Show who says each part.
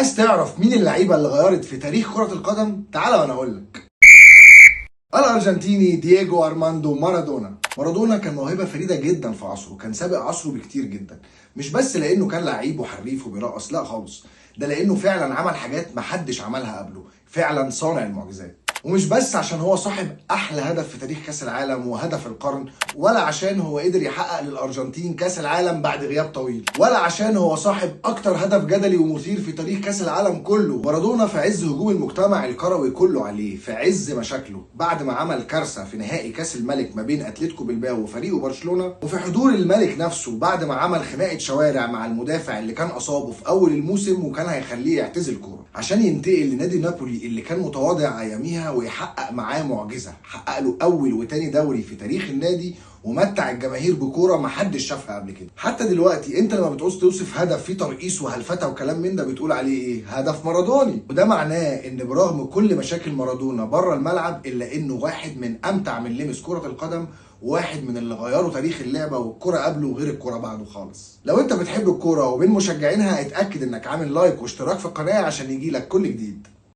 Speaker 1: عايز تعرف مين اللعيبه اللي غيرت في تاريخ كرة القدم؟ تعالى وانا اقول لك. الارجنتيني دييجو ارماندو مارادونا. مارادونا كان موهبه فريده جدا في عصره، كان سابق عصره بكتير جدا، مش بس لانه كان لعيب وحريف وبيرقص، لا خالص، ده لانه فعلا عمل حاجات محدش عملها قبله، فعلا صانع المعجزات. ومش بس عشان هو صاحب احلى هدف في تاريخ كاس العالم وهدف القرن، ولا عشان هو قدر يحقق للارجنتين كاس العالم بعد غياب طويل، ولا عشان هو صاحب اكتر هدف جدلي ومثير في تاريخ كاس العالم كله. مارادونا في عز هجوم المجتمع الكروي كله عليه، في عز مشاكله، بعد ما عمل كارثه في نهائي كاس الملك ما بين اتلتيكو بلباو وفريقه برشلونه، وفي حضور الملك نفسه بعد ما عمل خناقه شوارع مع المدافع اللي كان اصابه في اول الموسم وكان هيخليه يعتزل كوره عشان ينتقل لنادي نابولي اللي كان متواضع اياميها ويحقق معاه معجزه، حقق له اول وتاني دوري في تاريخ النادي ومتع الجماهير بكوره ما حدش شافها قبل كده. حتى دلوقتي انت لما بتعوز توصف هدف فيه ترقيص وهلفته وكلام من ده بتقول عليه ايه؟ هدف مارادوني. وده معناه ان برغم كل مشاكل مارادونا بره الملعب الا انه واحد من امتع من لمس كره القدم، وواحد من اللي غيروا تاريخ اللعبه، والكره قبله وغير الكره بعده خالص. لو انت بتحب الكوره وبين مشجعينها اتاكد انك عامل لايك واشتراك في القناه عشان يجيلك كل جديد.